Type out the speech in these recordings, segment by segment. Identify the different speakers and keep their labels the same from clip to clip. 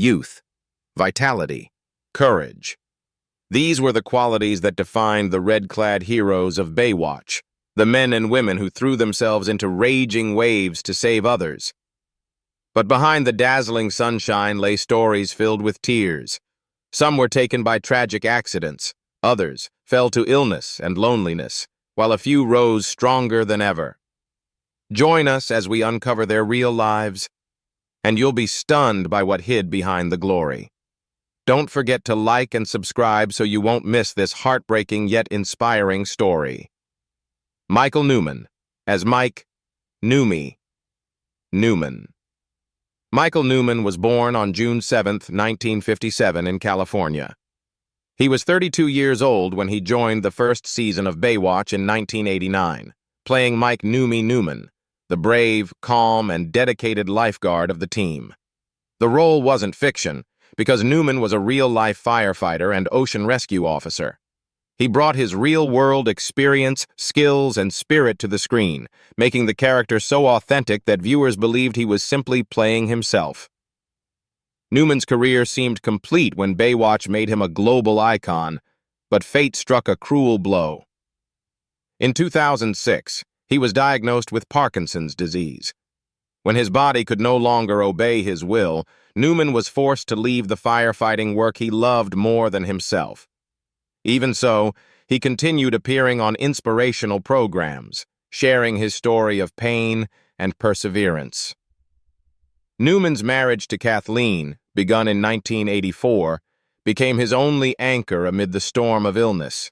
Speaker 1: youth, vitality, courage. These were the qualities that defined the red-clad heroes of Baywatch, the men and women who threw themselves into raging waves to save others. But behind the dazzling sunshine lay stories filled with tears. Some were taken by tragic accidents, others fell to illness and loneliness, while a few rose stronger than ever. Join us as we uncover their real lives, and you'll be stunned by what hid behind the glory. Don't forget to like and subscribe so you won't miss this heartbreaking yet inspiring story. Michael Newman, as Mike Newman. Michael Newman was born on June 7, 1957 in California. He was 32 years old when he joined the first season of Baywatch in 1989, playing Mike Newman, the brave, calm, and dedicated lifeguard of the team. The role wasn't fiction, because Newman was a real-life firefighter and ocean rescue officer. He brought his real-world experience, skills, and spirit to the screen, making the character so authentic that viewers believed he was simply playing himself. Newman's career seemed complete when Baywatch made him a global icon, but fate struck a cruel blow. In 2006, he was diagnosed with Parkinson's disease. When his body could no longer obey his will, Newman was forced to leave the firefighting work he loved more than himself. Even so, he continued appearing on inspirational programs, sharing his story of pain and perseverance. Newman's marriage to Kathleen, begun in 1984, became his only anchor amid the storm of illness.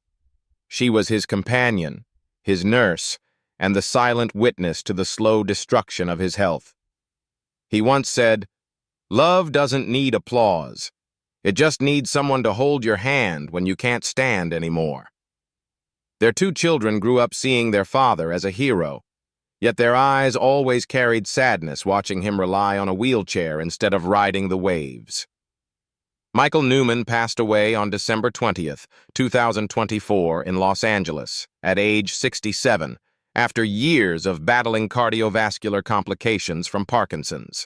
Speaker 1: She was his companion, his nurse, and the silent witness to the slow destruction of his health. He once said, "Love doesn't need applause. It just needs someone to hold your hand when you can't stand anymore." Their two children grew up seeing their father as a hero, yet their eyes always carried sadness watching him rely on a wheelchair instead of riding the waves. Michael Newman passed away on December 20th, 2024 in Los Angeles at age 67, after years of battling cardiovascular complications from Parkinson's.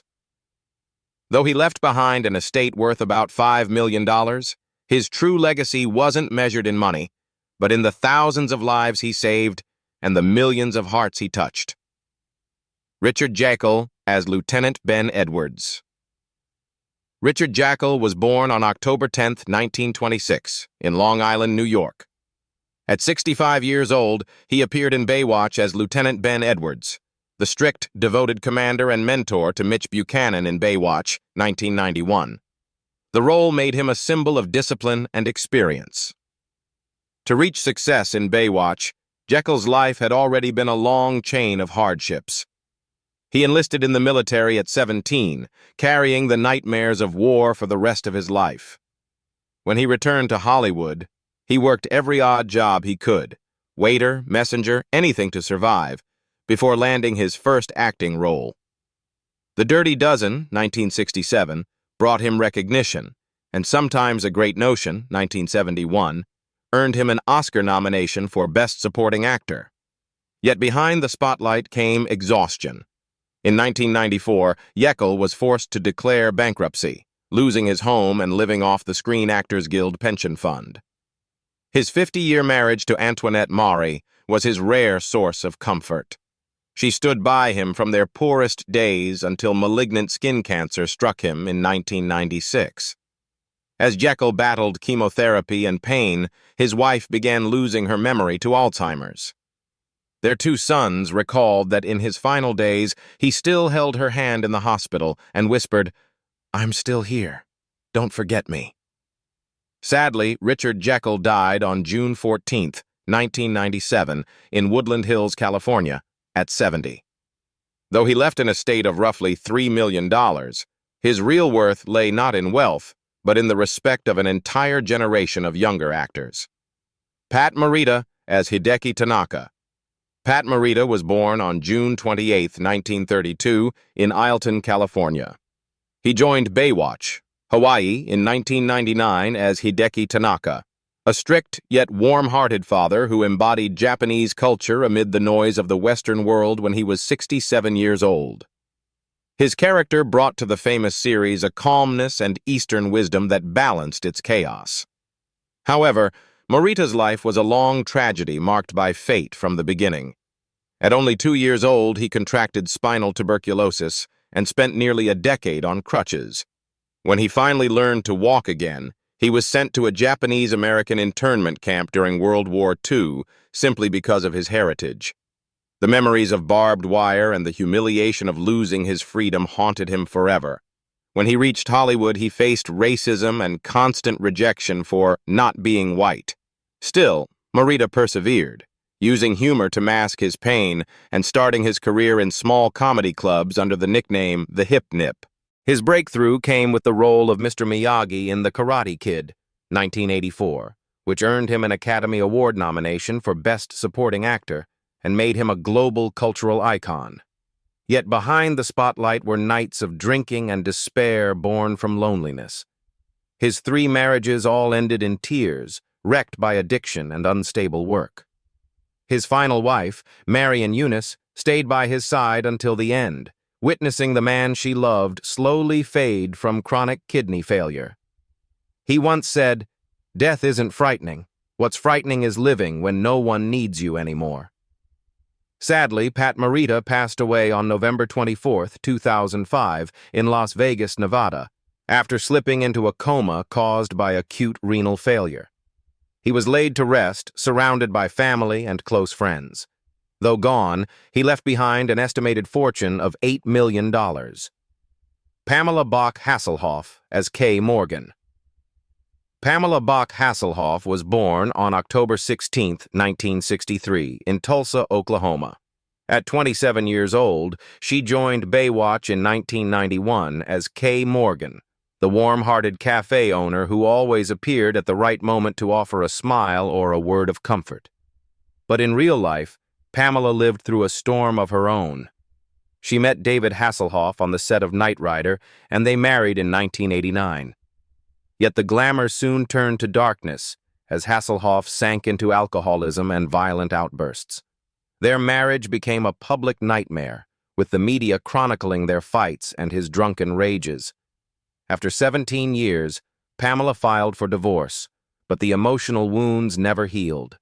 Speaker 1: Though he left behind an estate worth about $5 million, his true legacy wasn't measured in money, but in the thousands of lives he saved and the millions of hearts he touched. Richard Jaeckel as Lieutenant Ben Edwards. Richard Jaeckel was born on October 10, 1926, in Long Island, New York. At 65 years old, he appeared in Baywatch as Lieutenant Ben Edwards, the strict, devoted commander and mentor to Mitch Buchanan in Baywatch, 1991. The role made him a symbol of discipline and experience. To reach success in Baywatch, Jaeckel's life had already been a long chain of hardships. He enlisted in the military at 17, carrying the nightmares of war for the rest of his life. When he returned to Hollywood, he worked every odd job he could, waiter, messenger, anything to survive, before landing his first acting role. The Dirty Dozen, 1967, brought him recognition, and Sometimes a Great Notion, 1971, earned him an Oscar nomination for Best Supporting Actor. Yet behind the spotlight came exhaustion. In 1994, Jaeckel was forced to declare bankruptcy, losing his home and living off the Screen Actors Guild pension fund. His 50-year marriage to Antoinette Maury was his rare source of comfort. She stood by him from their poorest days until malignant skin cancer struck him in 1996. As Jaeckel battled chemotherapy and pain, his wife began losing her memory to Alzheimer's. Their two sons recalled that in his final days, he still held her hand in the hospital and whispered, "I'm still here. Don't forget me." Sadly, Richard Jaeckel died on June 14, 1997, in Woodland Hills, California, at 70. Though he left an estate of roughly $3 million, his real worth lay not in wealth, but in the respect of an entire generation of younger actors. Pat Morita as Hideki Tanaka. Pat Morita was born on June 28, 1932, in Ileton, California. He joined Baywatch, Hawaii, in 1999 as Hideki Tanaka, a strict yet warm-hearted father who embodied Japanese culture amid the noise of the Western world when he was 67 years old. His character brought to the famous series a calmness and Eastern wisdom that balanced its chaos. However, Morita's life was a long tragedy marked by fate from the beginning. At only 2 years old, he contracted spinal tuberculosis and spent nearly a decade on crutches. When he finally learned to walk again, he was sent to a Japanese-American internment camp during World War II simply because of his heritage. The memories of barbed wire and the humiliation of losing his freedom haunted him forever. When he reached Hollywood, he faced racism and constant rejection for not being white. Still, Morita persevered, using humor to mask his pain and starting his career in small comedy clubs under the nickname The Hip Nip. His breakthrough came with the role of Mr. Miyagi in The Karate Kid, 1984, which earned him an Academy Award nomination for Best Supporting Actor and made him a global cultural icon. Yet behind the spotlight were nights of drinking and despair born from loneliness. His 3 marriages all ended in tears, wrecked by addiction and unstable work. His final wife, Marion Eunice, stayed by his side until the end, witnessing the man she loved slowly fade from chronic kidney failure. He once said, "Death isn't frightening. What's frightening is living when no one needs you anymore." Sadly, Pat Morita passed away on November 24, 2005, in Las Vegas, Nevada, after slipping into a coma caused by acute renal failure. He was laid to rest, surrounded by family and close friends. Though gone, he left behind an estimated fortune of $8 million. Pamela Bach Hasselhoff as Kay Morgan. Pamela Bach Hasselhoff was born on October 16, 1963, in Tulsa, Oklahoma. At 27 years old, she joined Baywatch in 1991 as Kay Morgan, the warm-hearted cafe owner who always appeared at the right moment to offer a smile or a word of comfort. But in real life, Pamela lived through a storm of her own. She met David Hasselhoff on the set of Knight Rider, and they married in 1989. Yet the glamour soon turned to darkness as Hasselhoff sank into alcoholism and violent outbursts. Their marriage became a public nightmare, with the media chronicling their fights and his drunken rages. After 17 years, Pamela filed for divorce, but the emotional wounds never healed.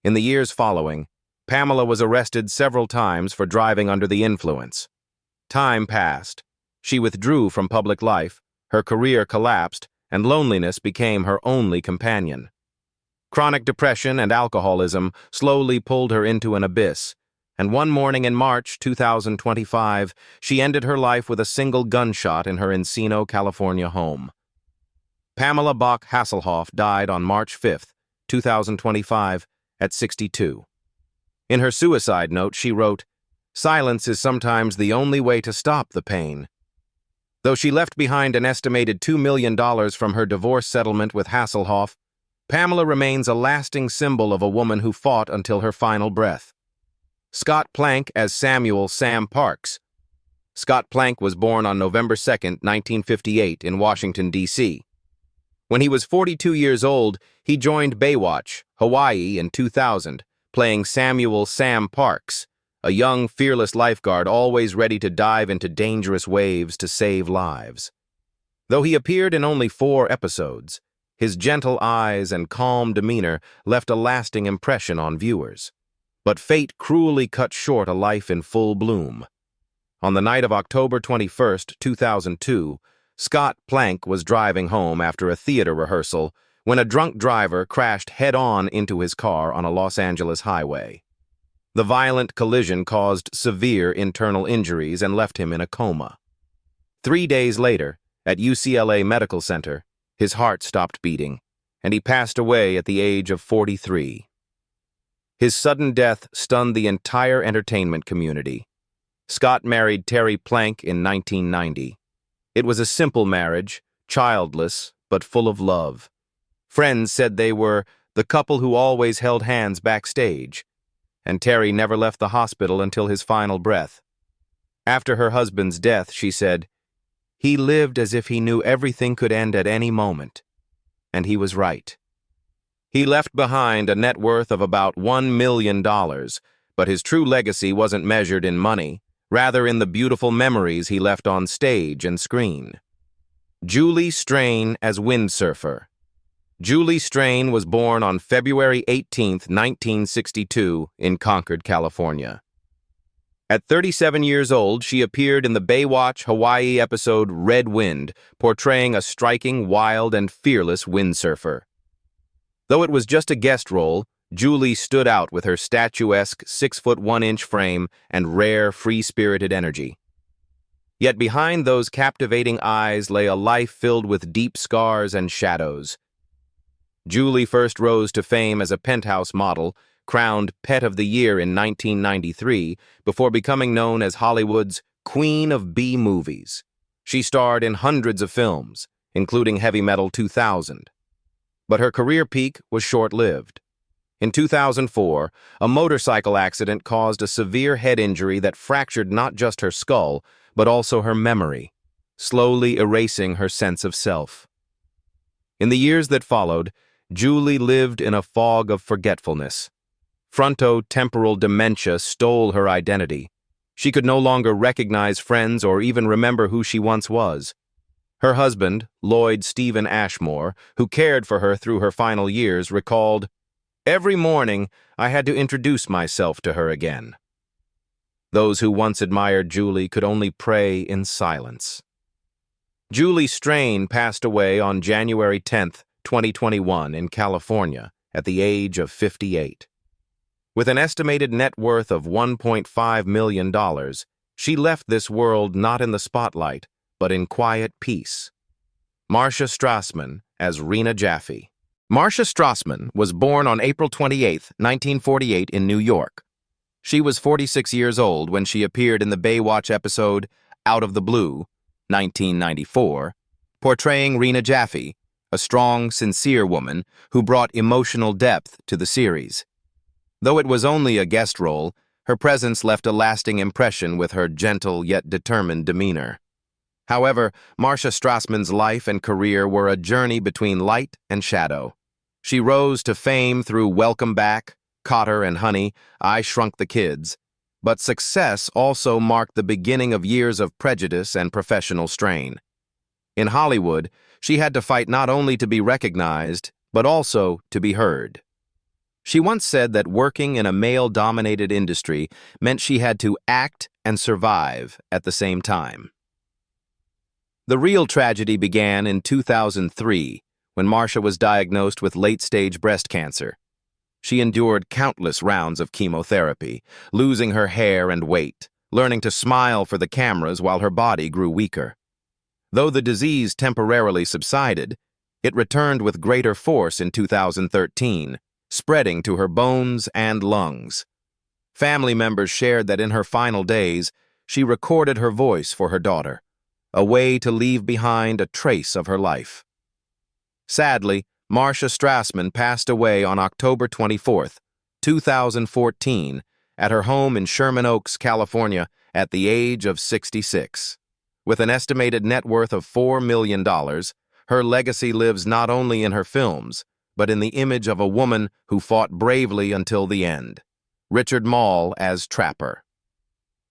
Speaker 1: In the years following, Pamela was arrested several times for driving under the influence. Time passed. She withdrew from public life, her career collapsed, and loneliness became her only companion. Chronic depression and alcoholism slowly pulled her into an abyss, and one morning in March 2025, she ended her life with a single gunshot in her Encino, California home. Pamela Bach Hasselhoff died on March 5, 2025, at 62. In her suicide note, she wrote, "Silence is sometimes the only way to stop the pain." Though she left behind an estimated $2 million from her divorce settlement with Hasselhoff, Pamela remains a lasting symbol of a woman who fought until her final breath. Scott Plank as Samuel Sam Parks. Scott Plank was born on November 2, 1958, in Washington, D.C. When he was 42 years old, he joined Baywatch, Hawaii, in 2000, playing Samuel Sam Parks, a young, fearless lifeguard always ready to dive into dangerous waves to save lives. Though he appeared in only 4 episodes, his gentle eyes and calm demeanor left a lasting impression on viewers. But fate cruelly cut short a life in full bloom. On the night of October 21, 2002, Scott Plank was driving home after a theater rehearsal when a drunk driver crashed head-on into his car on a Los Angeles highway. The violent collision caused severe internal injuries and left him in a coma. 3 days later, at UCLA Medical Center, his heart stopped beating, and he passed away at the age of 43. His sudden death stunned the entire entertainment community. Scott married Terry Plank in 1990. It was a simple marriage, childless, but full of love. Friends said they were the couple who always held hands backstage, and Terry never left the hospital until his final breath. After her husband's death, she said, "He lived as if he knew everything could end at any moment." And he was right. He left behind a net worth of about $1 million, but his true legacy wasn't measured in money. rather in the beautiful memories he left on stage and screen. Julie Strain as windsurfer. Julie Strain was born on February 18, 1962, in Concord, California. At 37 years old, she appeared in the Baywatch Hawaii episode Red Wind, portraying a striking, wild, and fearless windsurfer. Though it was just a guest role, Julie stood out with her statuesque 6'1" frame and rare, free-spirited energy. Yet behind those captivating eyes lay a life filled with deep scars and shadows. Julie first rose to fame as a penthouse model, crowned Pet of the Year in 1993, before becoming known as Hollywood's Queen of B-movies. She starred in hundreds of films, including Heavy Metal 2000. But her career peak was short-lived. In 2004, a motorcycle accident caused a severe head injury that fractured not just her skull, but also her memory, slowly erasing her sense of self. In the years that followed, Julie lived in a fog of forgetfulness. Frontotemporal dementia stole her identity. She could no longer recognize friends or even remember who she once was. Her husband, Lloyd Stephen Ashmore, who cared for her through her final years, recalled, "Every morning, I had to introduce myself to her again." Those who once admired Julie could only pray in silence. Julie Strain passed away on January 10, 2021, in California, at the age of 58. With an estimated net worth of $1.5 million, she left this world not in the spotlight, but in quiet peace. Marcia Strassman as Rena Jaffe. Marcia Strassman was born on April 28, 1948, in New York. She was 46 years old when she appeared in the Baywatch episode Out of the Blue, 1994, portraying Rena Jaffe, a strong, sincere woman who brought emotional depth to the series. Though it was only a guest role, her presence left a lasting impression with her gentle yet determined demeanor. However, Marcia Strassman's life and career were a journey between light and shadow. She rose to fame through Welcome Back, Cotter and Honey, I Shrunk the Kids, but success also marked the beginning of years of prejudice and professional strain. In Hollywood, she had to fight not only to be recognized, but also to be heard. She once said that working in a male-dominated industry meant she had to act and survive at the same time. The real tragedy began in 2003, when Marcia was diagnosed with late-stage breast cancer. She endured countless rounds of chemotherapy, losing her hair and weight, learning to smile for the cameras while her body grew weaker. Though the disease temporarily subsided, it returned with greater force in 2013, spreading to her bones and lungs. Family members shared that in her final days, she recorded her voice for her daughter, a way to leave behind a trace of her life. Sadly, Marcia Strassman passed away on October 24, 2014, at her home in Sherman Oaks, California, at the age of 66. With an estimated net worth of $4 million, her legacy lives not only in her films, but in the image of a woman who fought bravely until the end. Richard Moll as Trapper.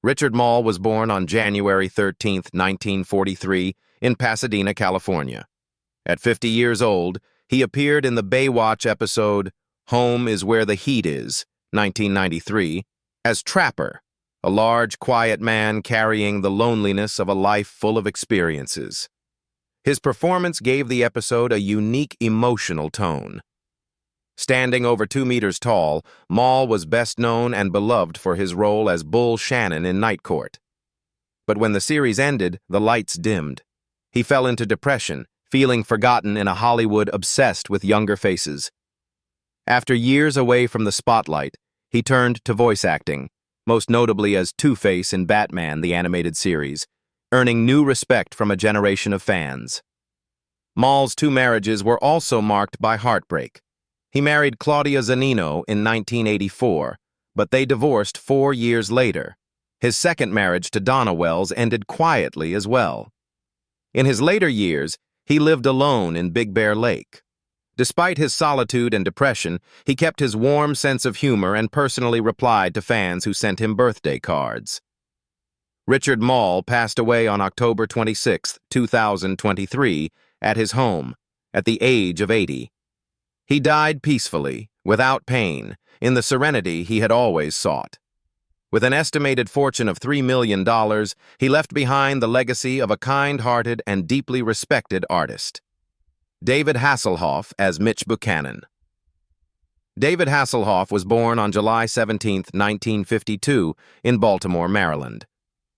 Speaker 1: Richard Moll was born on January 13, 1943, in Pasadena, California. At 50 years old, he appeared in the Baywatch episode Home is Where the Heat Is, 1993, as Trapper, a large, quiet man carrying the loneliness of a life full of experiences. His performance gave the episode a unique emotional tone. Standing over 2 meters tall, Moll was best known and beloved for his role as Bull Shannon in Night Court. But when the series ended, the lights dimmed. He fell into depression, feeling forgotten in a Hollywood obsessed with younger faces. After years away from the spotlight, he turned to voice acting, most notably as Two-Face in Batman the Animated Series, earning new respect from a generation of fans. Moll's 2 marriages were also marked by heartbreak. He married Claudia Zanino in 1984, but they divorced 4 years later. His second marriage to Donna Wells ended quietly as well. In his later years, he lived alone in Big Bear Lake. Despite his solitude and depression, he kept his warm sense of humor and personally replied to fans who sent him birthday cards. Richard Moll passed away on October 26, 2023, at his home, at the age of 80. He died peacefully, without pain, in the serenity he had always sought. With an estimated fortune of $3 million, he left behind the legacy of a kind-hearted and deeply respected artist. David Hasselhoff as Mitch Buchanan. David Hasselhoff was born on July 17, 1952, in Baltimore, Maryland.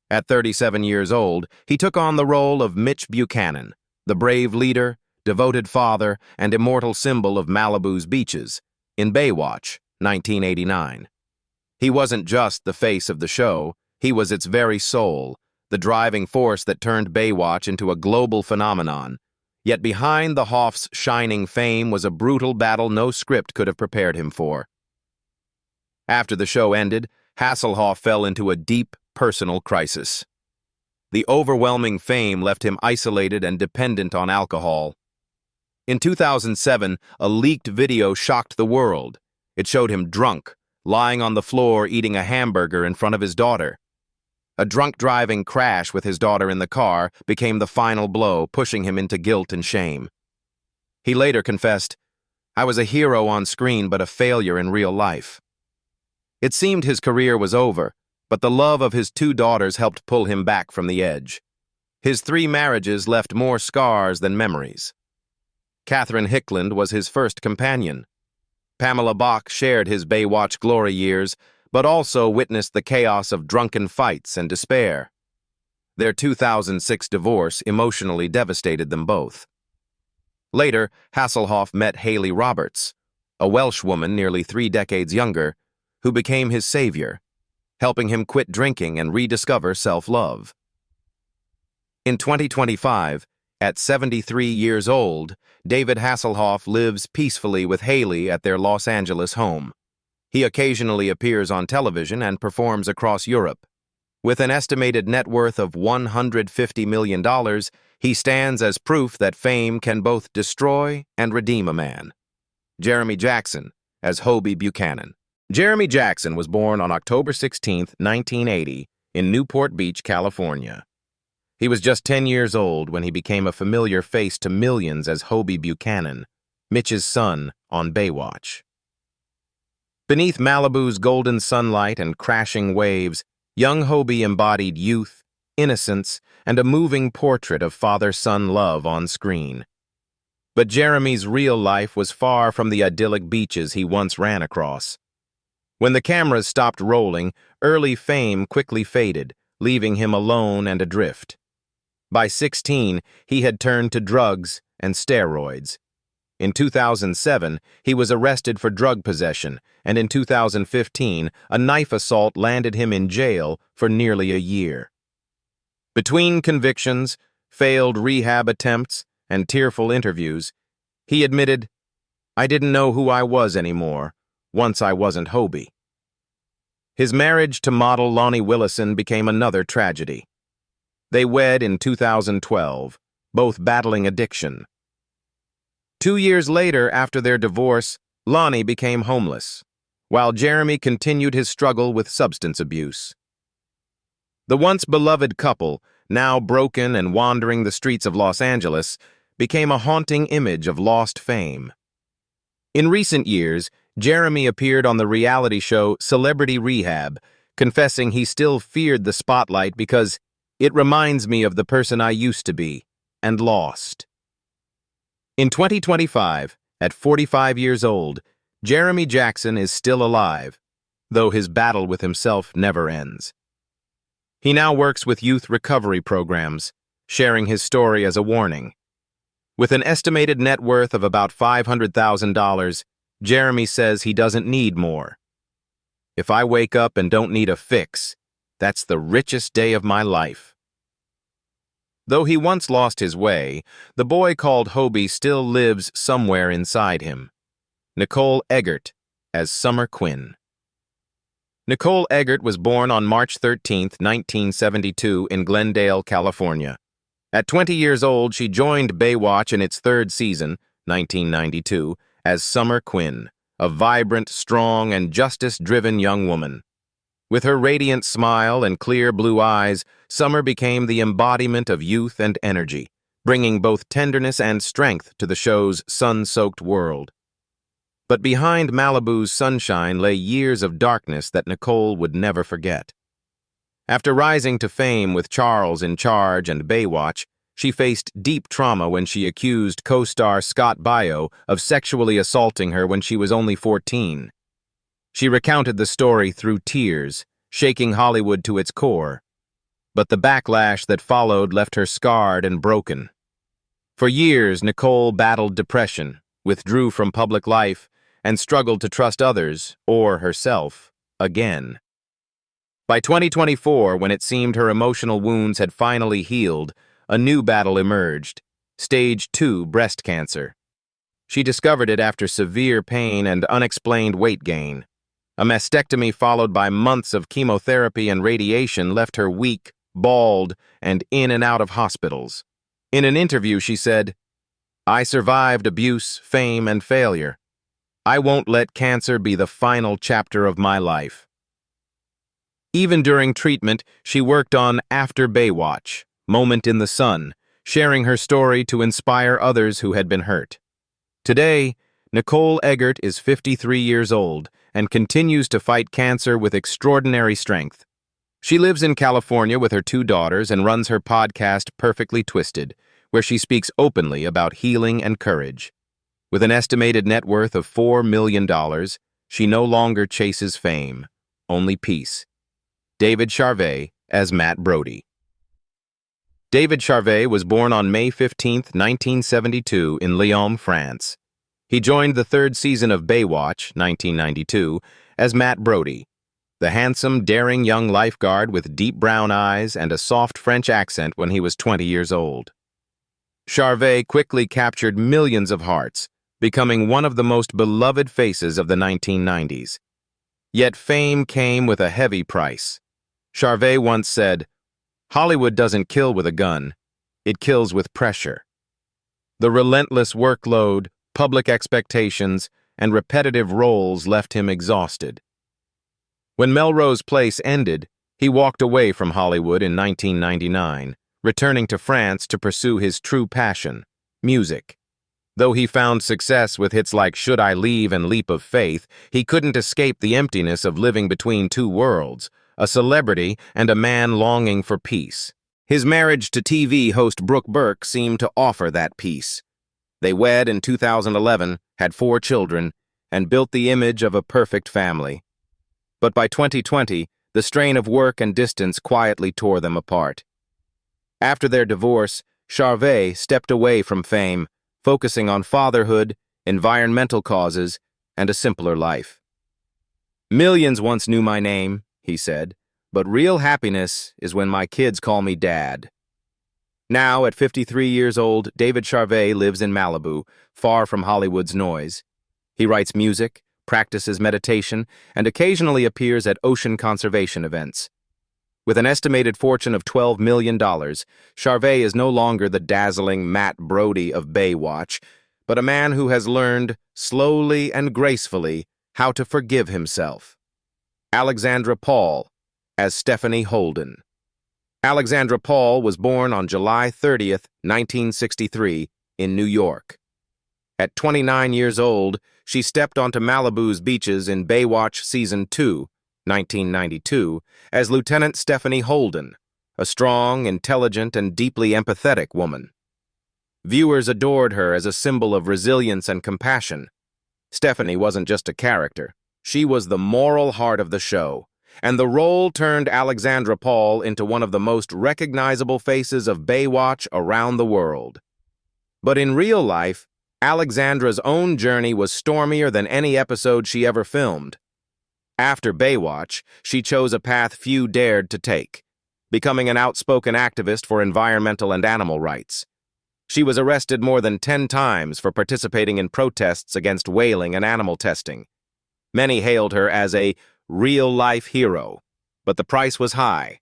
Speaker 1: At 37 years old, he took on the role of Mitch Buchanan, the brave leader, devoted father, and immortal symbol of Malibu's beaches, in Baywatch, 1989. He wasn't just the face of the show, he was its very soul, the driving force that turned Baywatch into a global phenomenon. Yet behind the Hoff's shining fame was a brutal battle no script could have prepared him for. After the show ended, Hasselhoff fell into a deep, personal crisis. The overwhelming fame left him isolated and dependent on alcohol. In 2007, a leaked video shocked the world. It showed him drunk, lying on the floor eating a hamburger in front of his daughter. A drunk-driving crash with his daughter in the car became the final blow, pushing him into guilt and shame. He later confessed, "I was a hero on screen but a failure in real life." It seemed his career was over, but the love of his 2 daughters helped pull him back from the edge. His 3 marriages left more scars than memories. Catherine Hickland was his first companion. Pamela Bach shared his Baywatch glory years, but also witnessed the chaos of drunken fights and despair. Their 2006 divorce emotionally devastated them both. Later, Hasselhoff met Haley Roberts, a Welsh woman nearly 3 decades younger, who became his savior, helping him quit drinking and rediscover self-love. In 2025, at 73 years old, David Hasselhoff lives peacefully with Haley at their Los Angeles home. He occasionally appears on television and performs across Europe. With an estimated net worth of $150 million, he stands as proof that fame can both destroy and redeem a man. Jeremy Jackson as Hobie Buchanan. Jeremy Jackson was born on October 16, 1980, in Newport Beach, California. He was just 10 years old when he became a familiar face to millions as Hobie Buchanan, Mitch's son on Baywatch. Beneath Malibu's golden sunlight and crashing waves, young Hobie embodied youth, innocence, and a moving portrait of father-son love on screen. But Jeremy's real life was far from the idyllic beaches he once ran across. When the cameras stopped rolling, early fame quickly faded, leaving him alone and adrift. By 16, he had turned to drugs and steroids. In 2007, he was arrested for drug possession, and in 2015, a knife assault landed him in jail for nearly a year. Between convictions, failed rehab attempts, and tearful interviews, he admitted, "I didn't know who I was anymore, once I wasn't Hobie." His marriage to model Lonnie Willison became another tragedy. They wed in 2012, both battling addiction. 2 years later, after their divorce, Lonnie became homeless, while Jeremy continued his struggle with substance abuse. The once beloved couple, now broken and wandering the streets of Los Angeles, became a haunting image of lost fame. In recent years, Jeremy appeared on the reality show Celebrity Rehab, confessing he still feared the spotlight because "it reminds me of the person I used to be, and lost." In 2025, at 45 years old, Jeremy Jackson is still alive, though his battle with himself never ends. He now works with youth recovery programs, sharing his story as a warning. With an estimated net worth of about $500,000, Jeremy says he doesn't need more. "If I wake up and don't need a fix, that's the richest day of my life." Though he once lost his way, the boy called Hobie still lives somewhere inside him. Nicole Eggert as Summer Quinn. Nicole Eggert was born on March 13, 1972, in Glendale, California. At 20 years old, she joined Baywatch in its 3rd season, 1992, as Summer Quinn, a vibrant, strong, and justice-driven young woman. With her radiant smile and clear blue eyes, Summer became the embodiment of youth and energy, bringing both tenderness and strength to the show's sun-soaked world. But behind Malibu's sunshine lay years of darkness that Nicole would never forget. After rising to fame with Charles in Charge and Baywatch, she faced deep trauma when she accused co-star Scott Baio of sexually assaulting her when she was only 14. She recounted the story through tears, shaking Hollywood to its core. But the backlash that followed left her scarred and broken. For years, Nicole battled depression, withdrew from public life, and struggled to trust others, or herself, again. By 2024, when it seemed her emotional wounds had finally healed, a new battle emerged: Stage 2 breast cancer. She discovered it after severe pain and unexplained weight gain. A mastectomy followed by months of chemotherapy and radiation left her weak, bald, and in and out of hospitals. In an interview, she said, "I survived abuse, fame, and failure. I won't let cancer be the final chapter of my life." Even during treatment, she worked on After Baywatch, Moment in the Sun, sharing her story to inspire others who had been hurt. Today, Nicole Eggert is 53 years old and continues to fight cancer with extraordinary strength. She lives in California with her 2 daughters and runs her podcast Perfectly Twisted, where she speaks openly about healing and courage. With an estimated net worth of $4 million, she no longer chases fame, only peace. David Charvet as Matt Brody. David Charvet was born on May 15, 1972, in Lyon, France. He joined the 3rd season of Baywatch, 1992, as Matt Brody, the handsome, daring young lifeguard with deep brown eyes and a soft French accent when he was 20 years old. Charvet quickly captured millions of hearts, becoming one of the most beloved faces of the 1990s. Yet fame came with a heavy price. Charvet once said, "Hollywood doesn't kill with a gun, it kills with pressure." The relentless workload, public expectations, and repetitive roles left him exhausted. When Melrose Place ended, he walked away from Hollywood in 1999, returning to France to pursue his true passion, music. Though he found success with hits like Should I Leave and Leap of Faith, he couldn't escape the emptiness of living between two worlds, a celebrity and a man longing for peace. His marriage to TV host Brooke Burke seemed to offer that peace. They wed in 2011, had 4 children, and built the image of a perfect family. But by 2020, the strain of work and distance quietly tore them apart. After their divorce, Charvet stepped away from fame, focusing on fatherhood, environmental causes, and a simpler life. "Millions once knew my name," he said, "but real happiness is when my kids call me Dad." Now, at 53 years old, David Charvet lives in Malibu, far from Hollywood's noise. He writes music, practices meditation, and occasionally appears at ocean conservation events. With an estimated fortune of $12 million, Charvet is no longer the dazzling Matt Brody of Baywatch, but a man who has learned, slowly and gracefully, how to forgive himself. Alexandra Paul as Stephanie Holden. Alexandra Paul was born on July 30th, 1963, in New York. At 29 years old, she stepped onto Malibu's beaches in Baywatch Season 2, 1992, as Lieutenant Stephanie Holden, a strong, intelligent, and deeply empathetic woman. Viewers adored her as a symbol of resilience and compassion. Stephanie wasn't just a character. She was the moral heart of the show, and the role turned Alexandra Paul into one of the most recognizable faces of Baywatch around the world. But in real life, Alexandra's own journey was stormier than any episode she ever filmed. After Baywatch, she chose a path few dared to take, becoming an outspoken activist for environmental and animal rights. She was arrested more than 10 times for participating in protests against whaling and animal testing. Many hailed her as a real-life hero, but the price was high.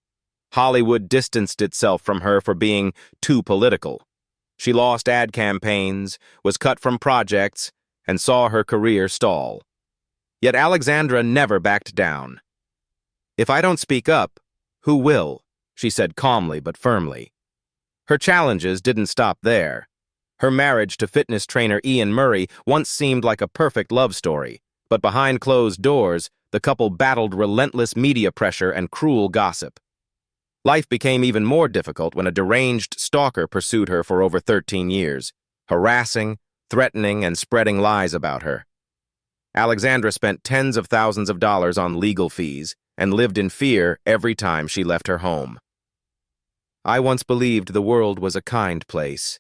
Speaker 1: Hollywood distanced itself from her for being too political. She lost ad campaigns, was cut from projects, and saw her career stall. Yet Alexandra never backed down. "If I don't speak up, who will?" she said calmly but firmly. Her challenges didn't stop there. Her marriage to fitness trainer Ian Murray once seemed like a perfect love story, but behind closed doors, the couple battled relentless media pressure and cruel gossip. Life became even more difficult when a deranged stalker pursued her for over 13 years, harassing, threatening, and spreading lies about her. Alexandra spent tens of thousands of dollars on legal fees and lived in fear every time she left her home. "I once believed the world was a kind place.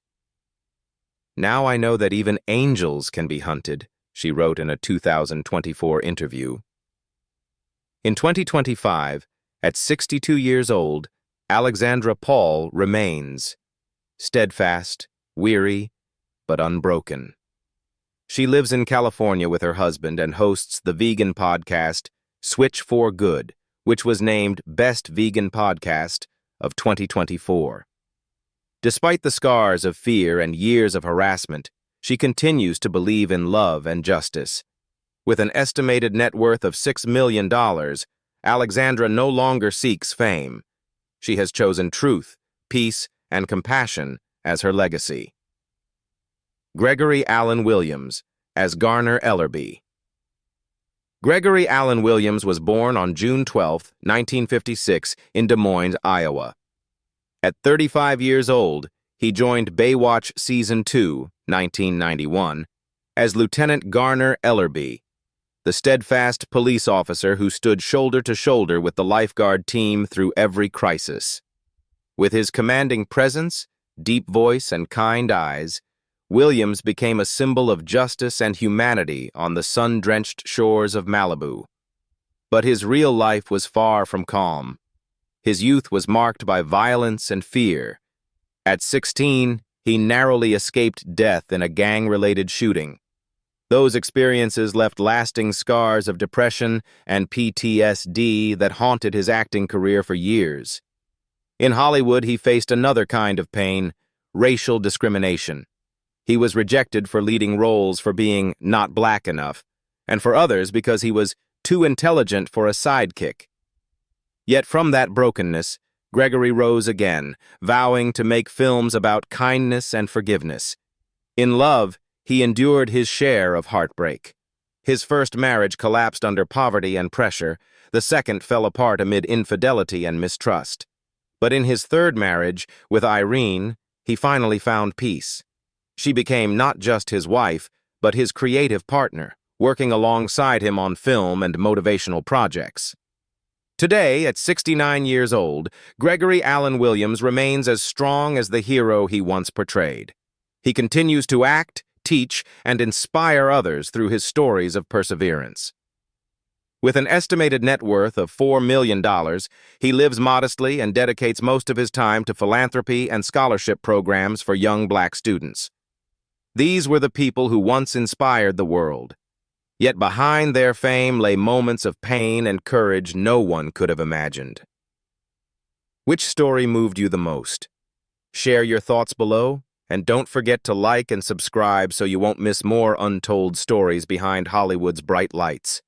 Speaker 1: Now I know that even angels can be hunted," she wrote in a 2024 interview. In 2025, at 62 years old, Alexandra Paul remains, steadfast, weary, but unbroken. She lives in California with her husband and hosts the vegan podcast Switch for Good, which was named Best Vegan Podcast of 2024. Despite the scars of fear and years of harassment, she continues to believe in love and justice. With an estimated net worth of $6 million, Alexandra no longer seeks fame. She has chosen truth, peace, and compassion as her legacy. Gregory Allen Williams as Garner Ellerby. Gregory Allen Williams was born on June 12, 1956, in Des Moines, Iowa. At 35 years old, he joined Baywatch Season 2, 1991, as Lieutenant Garner Ellerby, the steadfast police officer who stood shoulder to shoulder with the lifeguard team through every crisis. With his commanding presence, deep voice, and kind eyes, Williams became a symbol of justice and humanity on the sun-drenched shores of Malibu. But his real life was far from calm. His youth was marked by violence and fear. At 16, he narrowly escaped death in a gang-related shooting. Those experiences left lasting scars of depression and PTSD that haunted his acting career for years. In Hollywood, he faced another kind of pain: racial discrimination. He was rejected for leading roles for being not black enough, and for others because he was too intelligent for a sidekick. Yet from that brokenness, Gregory rose again, vowing to make films about kindness and forgiveness. In love, he endured his share of heartbreak. His first marriage collapsed under poverty and pressure. The second fell apart amid infidelity and mistrust. But in his third marriage, with Irene, he finally found peace. She became not just his wife, but his creative partner, working alongside him on film and motivational projects. Today, at 69 years old, Gregory Allen Williams remains as strong as the hero he once portrayed. He continues to act, teach, and inspire others through his stories of perseverance. With an estimated net worth of $4 million, he lives modestly and dedicates most of his time to philanthropy and scholarship programs for young black students. These were the people who once inspired the world. Yet behind their fame lay moments of pain and courage no one could have imagined. Which story moved you the most? Share your thoughts below, and don't forget to like and subscribe so you won't miss more untold stories behind Hollywood's bright lights.